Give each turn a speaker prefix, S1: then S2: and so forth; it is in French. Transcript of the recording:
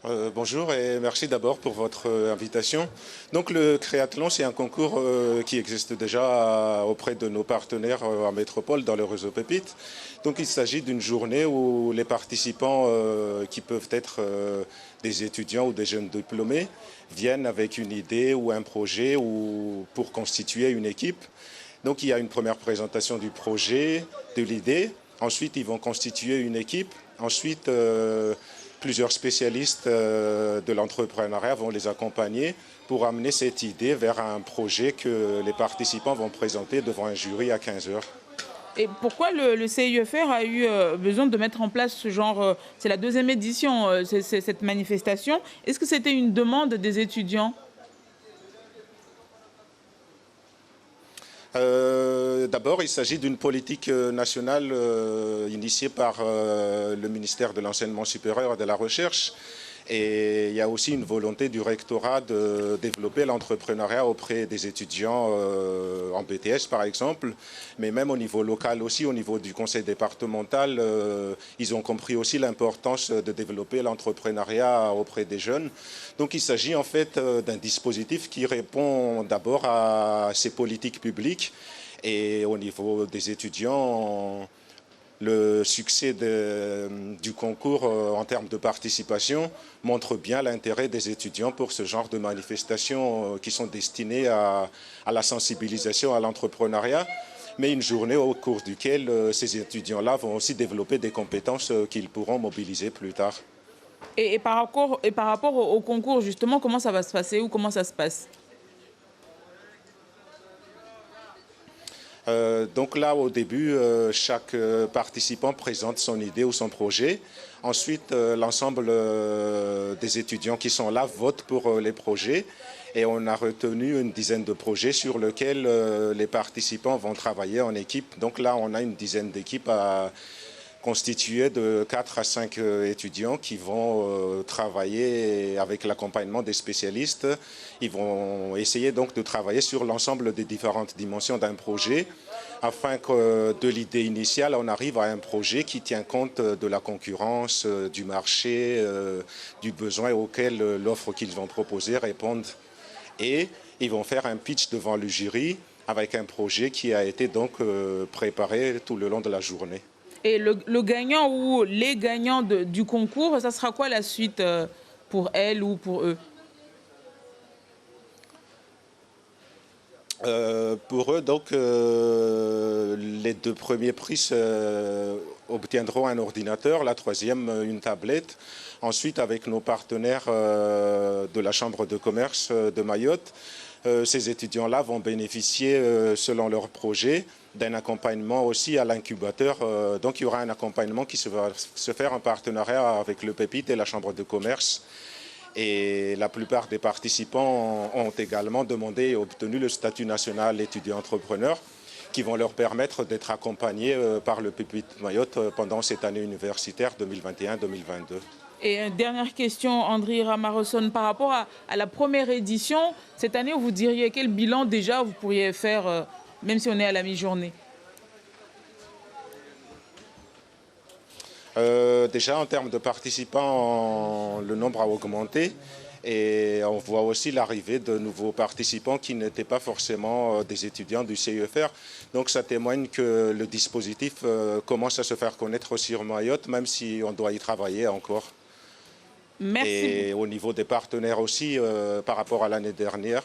S1: Bonjour et merci d'abord pour votre invitation. Donc le Créathlon, c'est un concours qui existe déjà auprès de nos partenaires en métropole dans le réseau Pépite. Donc il s'agit d'une journée où les participants qui peuvent être des étudiants ou des jeunes diplômés viennent avec une idée ou un projet ou pour constituer une équipe. Donc il y a une première présentation du projet, de l'idée. Ensuite, ils vont constituer une équipe. Ensuite, plusieurs spécialistes de l'entrepreneuriat vont les accompagner pour amener cette idée vers un projet que les participants vont présenter devant un jury à 15 heures.
S2: Et pourquoi le CIFR a eu besoin de mettre en place ce genre, c'est la deuxième édition, cette manifestation. Est-ce que c'était une demande des étudiants?
S1: D'abord, il s'agit d'une politique nationale initiée par le ministère de l'Enseignement supérieur et de la Recherche. Et il y a aussi une volonté du rectorat de développer l'entrepreneuriat auprès des étudiants en BTS, par exemple, mais même au niveau local aussi, au niveau du conseil départemental, ils ont compris aussi l'importance de développer l'entrepreneuriat auprès des jeunes. Donc il s'agit en fait d'un dispositif qui répond d'abord à ces politiques publiques et au niveau des étudiants. Le succès du concours en termes de participation montre bien l'intérêt des étudiants pour ce genre de manifestations qui sont destinées à la sensibilisation à l'entrepreneuriat, mais une journée au cours duquel ces étudiants-là vont aussi développer des compétences qu'ils pourront mobiliser plus tard.
S2: Et par rapport au concours, justement, comment ça va se passer ou comment ça se passe?
S1: Donc là, au début, chaque participant présente son idée ou son projet. Ensuite, l'ensemble des étudiants qui sont là votent pour les projets. Et on a retenu une dizaine de projets sur lesquels les participants vont travailler en équipe. Donc là, on a une dizaine d'équipes constituées de 4 à 5 étudiants qui vont travailler avec l'accompagnement des spécialistes. Ils vont essayer donc de travailler sur l'ensemble des différentes dimensions d'un projet afin que de l'idée initiale, on arrive à un projet qui tient compte de la concurrence, du marché, du besoin auquel l'offre qu'ils vont proposer répond. Et ils vont faire un pitch devant le jury avec un projet qui a été donc préparé tout le long de la journée.
S2: Et le gagnant ou les gagnants du concours, ça sera quoi la suite pour elle ou pour eux?
S1: Pour eux, donc, les deux premiers prix obtiendront un ordinateur, la troisième une tablette. Ensuite, avec nos partenaires de la Chambre de commerce de Mayotte, ces étudiants-là vont bénéficier, selon leur projet, d'un accompagnement aussi à l'incubateur. Donc, il y aura un accompagnement qui va se faire en partenariat avec le Pépite et la Chambre de commerce. Et la plupart des participants ont également demandé et obtenu le statut national étudiant-entrepreneur qui vont leur permettre d'être accompagnés par le Pépite Mayotte pendant cette année universitaire 2021-2022.
S2: Et une dernière question, André Ramarosson, par rapport à la première édition, cette année, vous diriez quel bilan déjà vous pourriez faire, même si on est à la mi-journée?
S1: Déjà, en termes de participants, le nombre a augmenté et on voit aussi l'arrivée de nouveaux participants qui n'étaient pas forcément des étudiants du CIFR. Donc ça témoigne que le dispositif commence à se faire connaître sur Mayotte, même si on doit y travailler encore.
S2: Merci.
S1: Et au niveau des partenaires aussi, par rapport à l'année dernière,